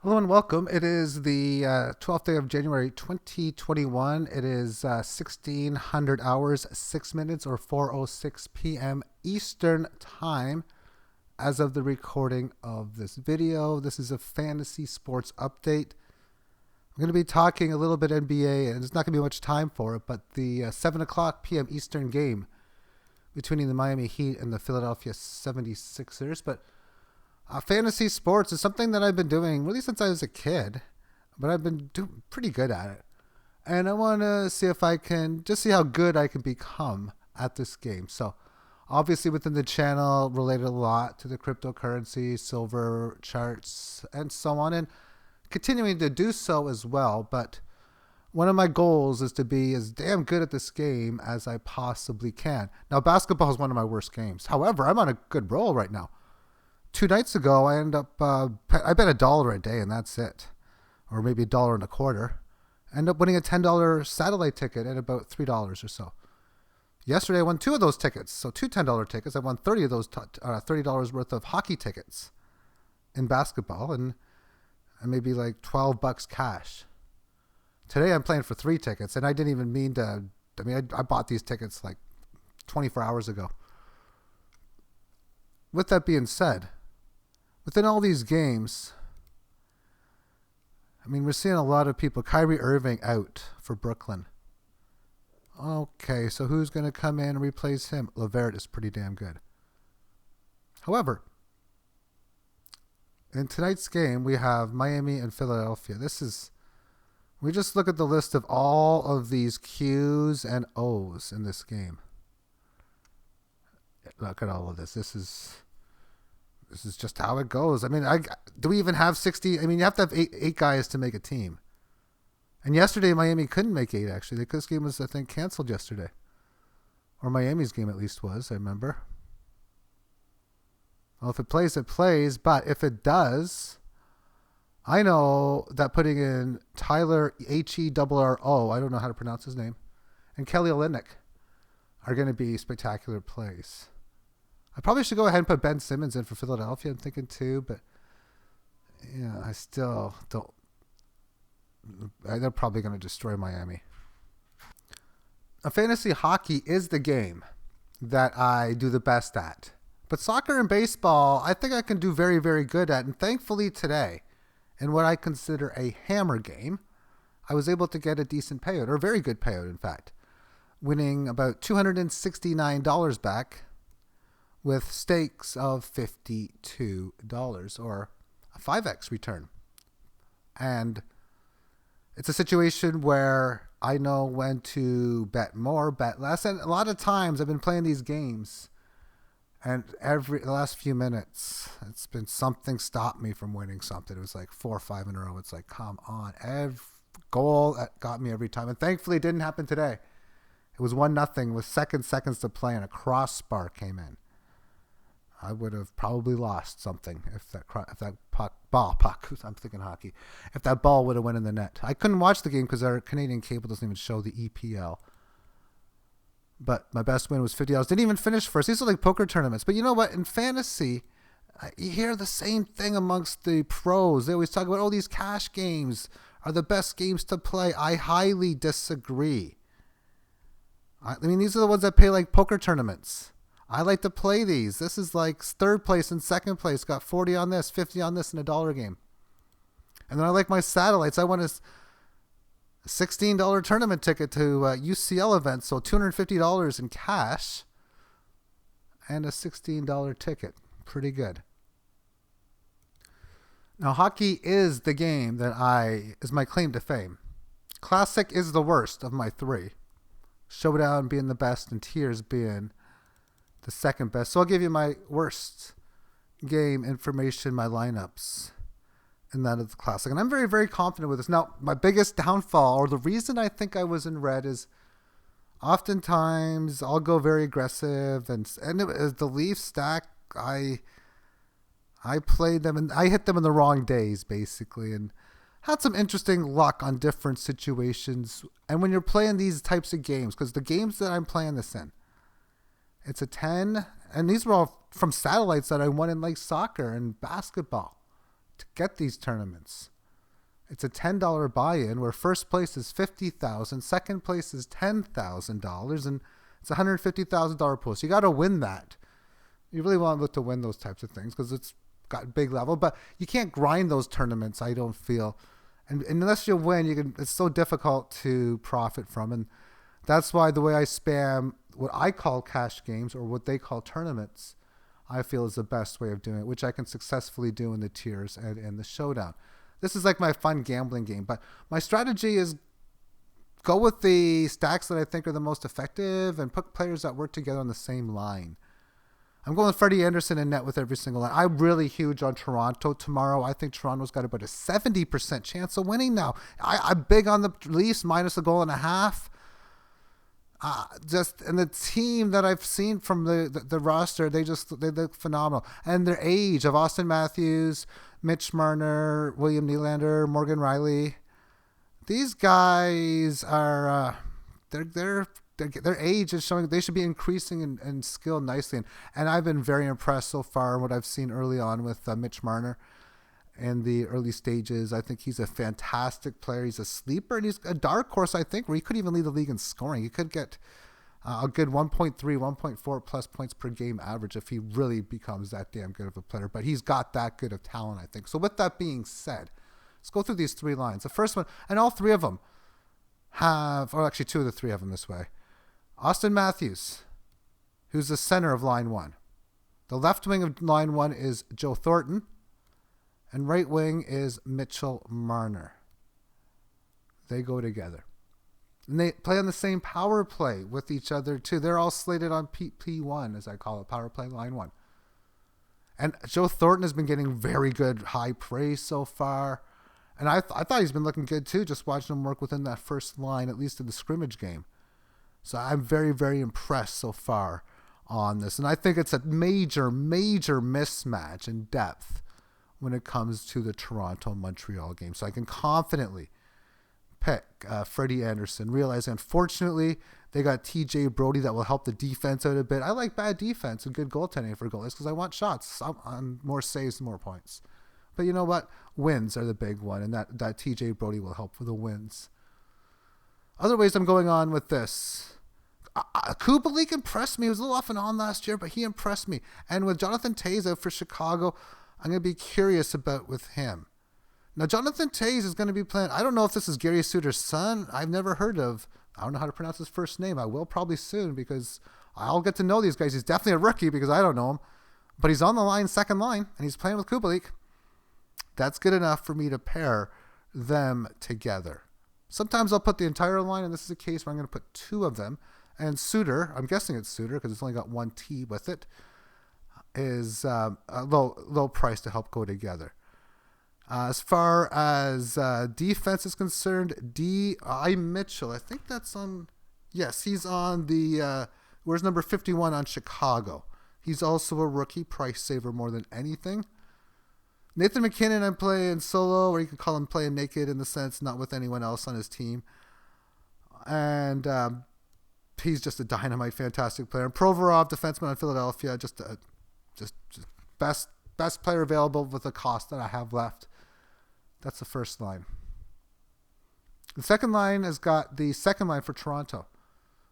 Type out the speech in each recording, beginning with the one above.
Hello and welcome. It is the 12th day of January 2021. It is 1600 hours, 6 minutes, or 4:06 p.m. Eastern Time as of the recording of this video. This is a fantasy sports update. I'm going to be talking a little bit NBA, and there's not going to be much time for it, but the 7 o'clock p.m. Eastern game between the Miami Heat and the Philadelphia 76ers. But fantasy sports is something that I've been doing really since I was a kid, but I've been doing pretty good at it. And I want to see if I can just see how good I can become at this game. So, obviously, within the channel, related a lot to the cryptocurrency, silver charts, and so on, and continuing to do so as well. But one of my goals is to be as damn good at this game as I possibly can. Now, basketball is one of my worst games. However, I'm on a good roll right now. 2 nights ago, I ended up, I bet $1 a day and that's it. Or maybe $1.25. I ended up winning a $10 satellite ticket at about $3 or so. Yesterday, I won two of those tickets. So two $10 tickets. I won 30 of those, $30 worth of hockey tickets in basketball and maybe like $12 cash. Today, I'm playing for three tickets and I didn't even mean to, I bought these tickets like 24 hours ago. With that being said, within all these games, we're seeing a lot of people. Kyrie Irving out for Brooklyn. Okay, so who's going to come in and replace him? LeVert is pretty damn good. However, in tonight's game, we have Miami and Philadelphia. We just look at the list of all of these Q's and O's in this game. Look at all of this. This is just how it goes. Do we even have 60? You have to have eight guys to make a team. And yesterday, Miami couldn't make eight, actually. This game was, I think, canceled yesterday. Or Miami's game, at least, was, I remember. Well, if it plays, it plays. But if it does, I know that putting in Tyler, Herro, I don't know how to pronounce his name, and Kelly Olynyk are going to be spectacular plays. I probably should go ahead and put Ben Simmons in for Philadelphia, I'm thinking too, but yeah, I still don't. They're probably going to destroy Miami. Fantasy hockey is the game that I do the best at. But soccer and baseball, I think I can do very, very good at. And thankfully today, in what I consider a hammer game, I was able to get a decent payout, or a very good payout, in fact, winning about $269 back with stakes of $52 or a 5x return. And it's a situation where I know when to bet more, bet less. And a lot of times I've been playing these games and the last few minutes, it's been something stopped me from winning something. It was like 4 or 5 in a row. It's like, come on. Every goal that got me every time. And thankfully it didn't happen today. It was 1-0 with seconds to play and a crossbar came in. I would have probably lost something if that puck, I'm thinking hockey, if that ball would have went in the net. I couldn't watch the game because our Canadian cable doesn't even show the EPL. But my best win was $50. Didn't even finish first. These are like poker tournaments. But you know what? In fantasy, you hear the same thing amongst the pros. They always talk about, these cash games are the best games to play. I highly disagree. These are the ones that pay like poker tournaments. I like to play these. This is like third place and second place. Got 40 on this, 50 on this in $1 game. And then I like my satellites. I won a $16 tournament ticket to UCL event. So $250 in cash and a $16 ticket. Pretty good. Now, hockey is the game that is my claim to fame. Classic is the worst of my three. Showdown being the best and Tears being the second best. So I'll give you my worst game information, my lineups, and that of the Classic. And I'm very, very confident with this. Now, my biggest downfall, or the reason I think I was in red, is oftentimes I'll go very aggressive, and the Leafs stack, I played them, and I hit them in the wrong days, basically, and had some interesting luck on different situations. And when you're playing these types of games, because the games that I'm playing this in, it's a 10, and these were all from satellites that I won in like soccer and basketball. to get these tournaments. It's a $10 buy-in where first place is $50,000, second place is $10,000, and it's a $150,000 pool. So you got to win that. You really want to look to win those types of things because it's got big level, but you can't grind those tournaments, I don't feel. And unless you win, it's so difficult to profit from. And that's why the way I spam what I call cash games or what they call tournaments, I feel is the best way of doing it, which I can successfully do in the tiers and in the showdown. This is like my fun gambling game, but my strategy is go with the stacks that I think are the most effective and put players that work together on the same line. I'm going with Freddie Anderson in net with every single line. I'm really huge on Toronto tomorrow. I think Toronto's got about a 70% chance of winning now. I'm big on the Leafs minus a goal and a half. And the team that I've seen from the roster, they look phenomenal. And their age of Austin Matthews, Mitch Marner, William Nylander, Morgan Riley, these guys are their age is showing they should be increasing in skill nicely. And I've been very impressed so far in what I've seen early on with Mitch Marner in the early stages. I think he's a fantastic player. He's a sleeper, and he's a dark horse, I think, where he could even lead the league in scoring. He could get a good 1.3, 1.4 plus points per game average if he really becomes that damn good of a player. But he's got that good of talent, I think. So with that being said, let's go through these three lines. The first one, and all three of them have, or actually two of the three of them this way. Austin Matthews, who's the center of line one. The left wing of line one is Joe Thornton, and right wing is Mitchell Marner. They go together. And they play on the same power play with each other, too. They're all slated on P1, as I call it, power play line one. And Joe Thornton has been getting very good high praise so far. And I thought he's been looking good, too, just watching him work within that first line, at least in the scrimmage game. So I'm very, very impressed so far on this. And I think it's a major, major mismatch in depth when it comes to the Toronto-Montreal game. So I can confidently pick Freddie Anderson, realizing unfortunately they got TJ Brody that will help the defense out a bit. I like bad defense and good goaltending for goalies because I want shots on more saves and more points. But you know what? Wins are the big one, and that TJ Brody will help for the wins. Other ways I'm going on with this. Kubalik impressed me. He was a little off and on last year, but he impressed me. And with Jonathan Toews out for Chicago, I'm going to be curious about with him. Now, Jonathan Toews is going to be playing. I don't know if this is Gary Suter's son. I've never heard of. I don't know how to pronounce his first name. I will probably soon because I'll get to know these guys. He's definitely a rookie because I don't know him. But he's on the line, second line, and he's playing with Kubalik. That's good enough for me to pair them together. Sometimes I'll put the entire line, and this is a case where I'm going to put two of them. And Suter, I'm guessing it's Suter because it's only got one T with it, is a low price to help go together. As far as defense is concerned, D.I. Mitchell, I think that's on, yes, he's on the, where's number 51 on Chicago. He's also a rookie, price saver more than anything. Nathan McKinnon, I'm playing solo, or you can call him playing naked in the sense, not with anyone else on his team. And he's just a dynamite, fantastic player. And Provorov, defenseman on Philadelphia, just best player available with the cost that I have left. That's the first line. The second line has got the second line for Toronto,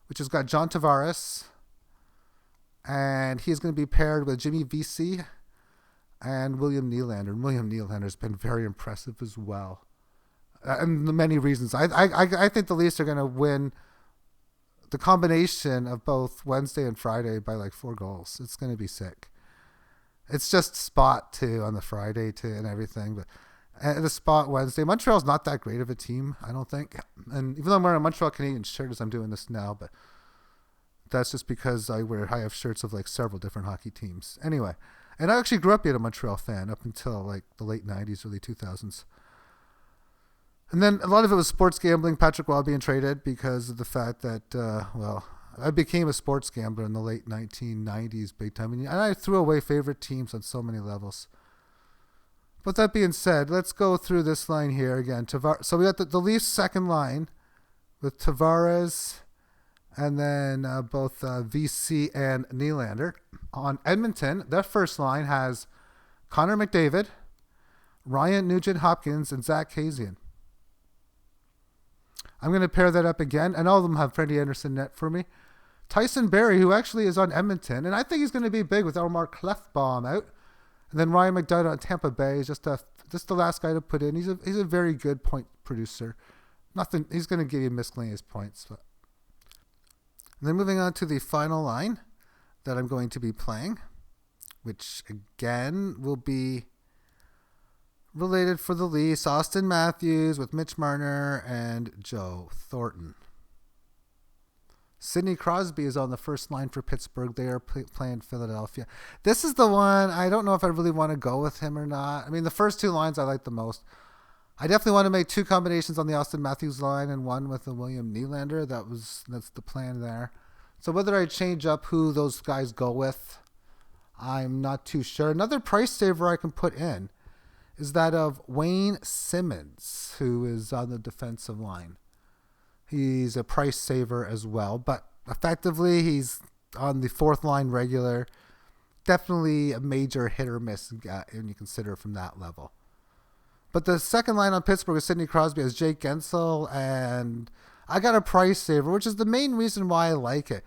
which has got John Tavares, and he's going to be paired with Jimmy Vesey and William Nylander. And William Nylander has been very impressive as well. And many reasons. I think the Leafs are going to win the combination of both Wednesday and Friday by like 4 goals. It's going to be sick. It's just spot too on the Friday too and everything. But the spot Wednesday, Montreal's not that great of a team, I don't think. And even though I'm wearing a Montreal Canadiens shirt as I'm doing this now, but that's just because I have shirts of like several different hockey teams. Anyway, and I actually grew up being a Montreal fan up until like the late 90s, early 2000s. And then a lot of it was sports gambling, Patrick Waugh being traded because of the fact that, I became a sports gambler in the late 1990s big time. And I threw away favorite teams on so many levels. But that being said, let's go through this line here again. So we got the Leafs second line with Tavares and then both VC and Nylander. On Edmonton, their first line has Connor McDavid, Ryan Nugent-Hopkins, and Zach Kazian. I'm going to pair that up again, and all of them have Freddie Anderson net for me. Tyson Barrie, who actually is on Edmonton, and I think he's going to be big with Omar Clefbaum out. And then Ryan McDonough on Tampa Bay is just the last guy to put in. He's a very good point producer. Nothing. He's going to give you miscellaneous points. But. And then moving on to the final line that I'm going to be playing, which again will be related for the Leafs. Austin Matthews with Mitch Marner and Joe Thornton. Sidney Crosby is on the first line for Pittsburgh. They are playing Philadelphia. This is the one, I don't know if I really want to go with him or not. I mean, the first two lines I like the most. I definitely want to make two combinations on the Austin Matthews line and one with the William Nylander. That's the plan there. So whether I change up who those guys go with, I'm not too sure. Another price saver I can put in is that of Wayne Simmons, who is on the defensive line. He's a price saver as well, but effectively he's on the fourth line regular. Definitely a major hit or miss when you consider from that level. But the second line on Pittsburgh is Sidney Crosby as Jake Gensel, and I got a price saver, which is the main reason why I like it.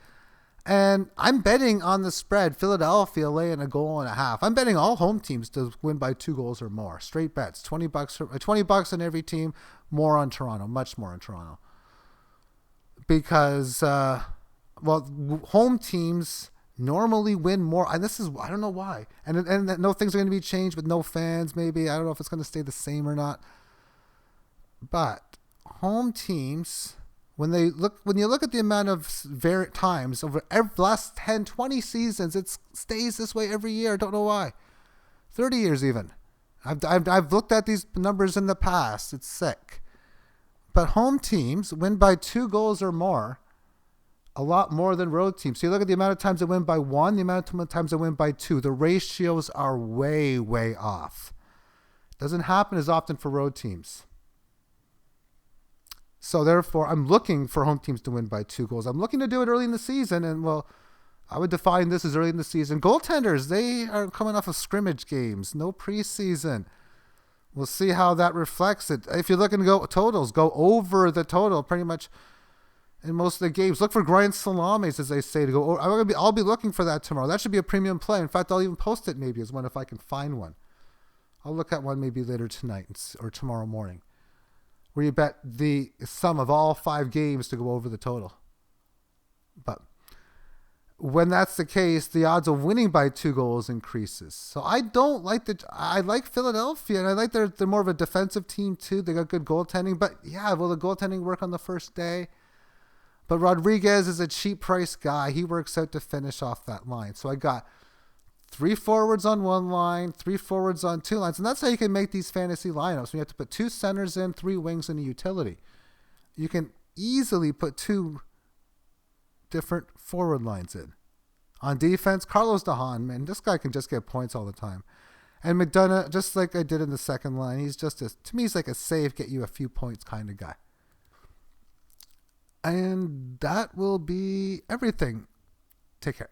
And I'm betting on the spread, Philadelphia laying 1.5 goals. I'm betting all home teams to win by 2 goals or more. Straight bets, $20 on every team, more on Toronto, much more on Toronto. Because, home teams normally win more. And this is, I don't know why. And no things are going to be changed with no fans, maybe. I don't know if it's going to stay the same or not. But home teams, when you look at the amount of times over the last 10, 20 seasons, it stays this way every year. I don't know why. 30 years even. I've looked at these numbers in the past. It's sick. But home teams win by 2 goals or more a lot more than road teams. So you look at the amount of times they win by 1, the amount of times they win by 2. The ratios are way, way off. Doesn't happen as often for road teams. So therefore, I'm looking for home teams to win by 2 goals. I'm looking to do it early in the season, and I would define this as early in the season. Goaltenders, they are coming off of scrimmage games, no preseason. We'll see how that reflects it. If you're looking to go totals, go over the total pretty much in most of the games. Look for grind salamis, as they say, to go. I'll be looking for that tomorrow. That should be a premium play. In fact, I'll even post it maybe as one if I can find one. I'll look at one maybe later tonight or tomorrow morning, where you bet the sum of all 5 games to go over the total. But when that's the case, the odds of winning by 2 goals increases. So I like Philadelphia, and I like they're more of a defensive team too. They got good goaltending, but yeah, will the goaltending work on the first day? But Rodriguez is a cheap price guy. He works out to finish off that line. So I got 3 forwards on 1 line, 3 forwards on 2 lines, and that's how you can make these fantasy lineups. You have to put 2 centers in, 3 wings, and a utility. You can easily put 2 different forward lines in. On defense, Carlos DeHaan, man, this guy can just get points all the time. And McDonough, just like I did in the second line, he's like a save, get you a few points kind of guy. And that will be everything. Take care.